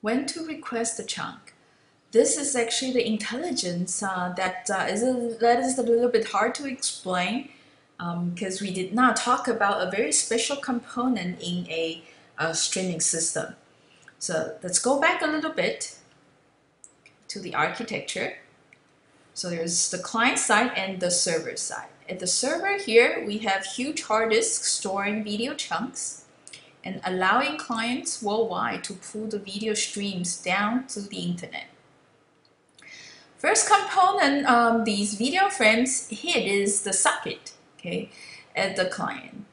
when to request the chunk. This is actually the intelligence that is a little bit hard to explain because we did not talk about a very special component in a streaming system. So let's go back a little bit to the architecture. So there's the client side and the server side. At the server here, we have huge hard disks storing video chunks and allowing clients worldwide to pull the video streams down to the internet. First component these video frames hit is the socket, okay, at the client.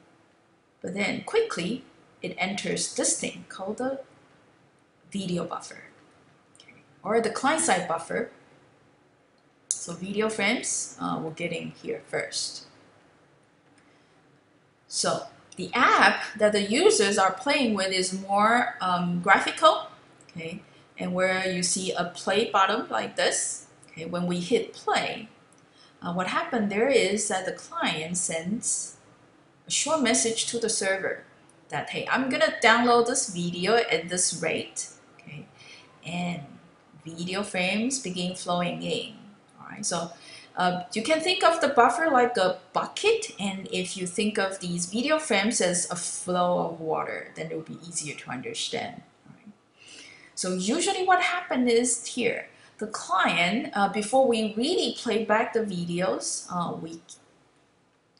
But then quickly, it enters this thing called the video buffer, okay, or the client-side buffer. So video frames we're getting here first. So the app that the users are playing with is more graphical, okay, and where you see a play button like this, okay, when we hit play, what happened there is that the client sends a short message to the server that, hey, I'm gonna download this video at this rate, okay, and video frames begin flowing in. All right, so you can think of the buffer like a bucket, and if you think of these video frames as a flow of water, then it will be easier to understand. Right? So usually what happens is here, the client, before we really play back the videos, we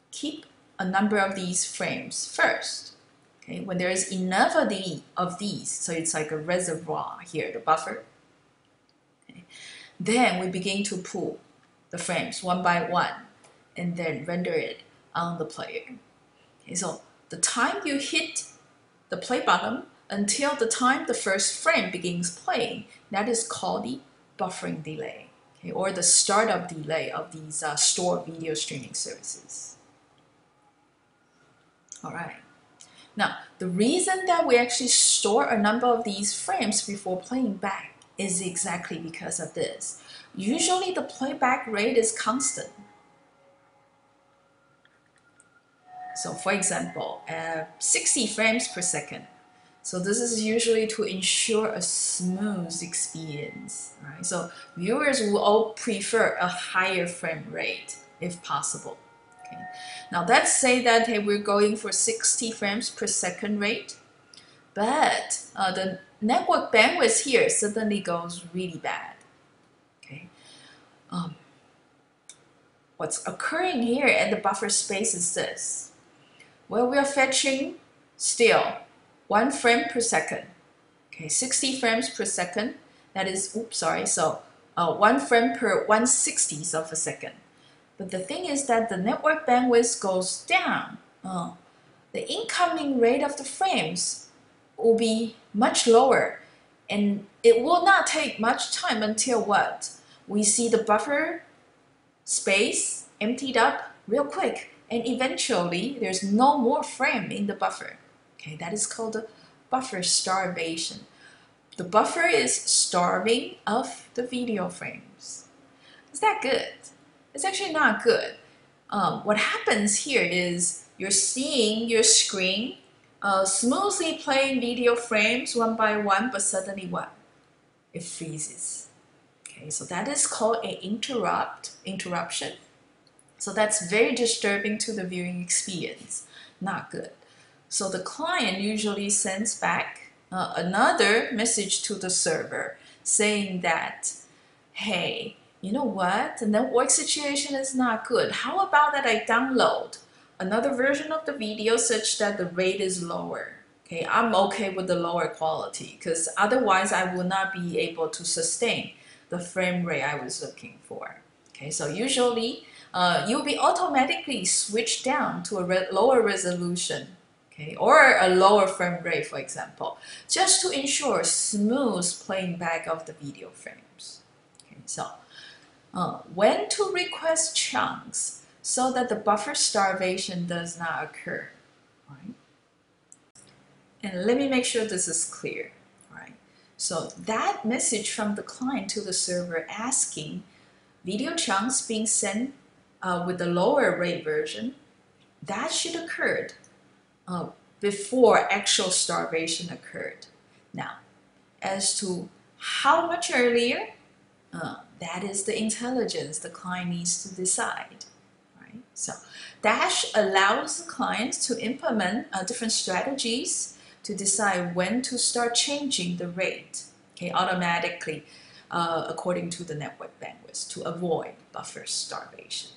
keep a number of these frames first. Okay? When there is enough of these, so it's like a reservoir here, the buffer. Okay? Then we begin to pull the frames one by one and then render it on the player. Okay, so the time you hit the play button until the time the first frame begins playing, that is called the buffering delay, okay, or the startup delay of these stored video streaming services. All right. Now, the reason that we actually store a number of these frames before playing back is exactly because of this. Usually the playback rate is constant. So for example, 60 frames per second. So this is usually to ensure a smooth experience, right? So viewers will all prefer a higher frame rate if possible. Okay. Now let's say that hey, we're going for 60 frames per second rate, but the network bandwidth here suddenly goes really bad. Okay. What's occurring here at the buffer space is this. Well, we are fetching still 1 frame per second. Okay, 60 frames per second. That is, oops, sorry. So 1 frame per 1/60th of a second. But the thing is that the network bandwidth goes down. The incoming rate of the frames will be much lower, and it will not take much time until what? We see the buffer space emptied up real quick, and eventually there's no more frame in the buffer. Okay, that is called the buffer starvation. The buffer is starving of the video frames. Is that good? It's actually not good. What happens here is you're seeing your screen smoothly playing video frames one by one, but suddenly what? It freezes. Okay, so that is called an interruption. So that's very disturbing to the viewing experience. Not good. So the client usually sends back another message to the server saying that, hey, you know what? The network situation is not good. How about that I download another version of the video such that the rate is lower? Okay, I'm okay with the lower quality because otherwise I will not be able to sustain the frame rate I was looking for. Okay, so usually you'll be automatically switched down to a lower resolution, okay, or a lower frame rate, for example, just to ensure smooth playing back of the video frames. Okay, so when to request chunks so that the buffer starvation does not occur, right? And let me make sure this is clear, right? So that message from the client to the server asking video chunks being sent with the lower rate version, that should occurred before actual starvation occurred. Now, As to how much earlier, that is the intelligence the client needs to decide. Right? So Dash allows the clients to implement different strategies to decide when to start changing the rate, okay, automatically according to the network bandwidth to avoid buffer starvation.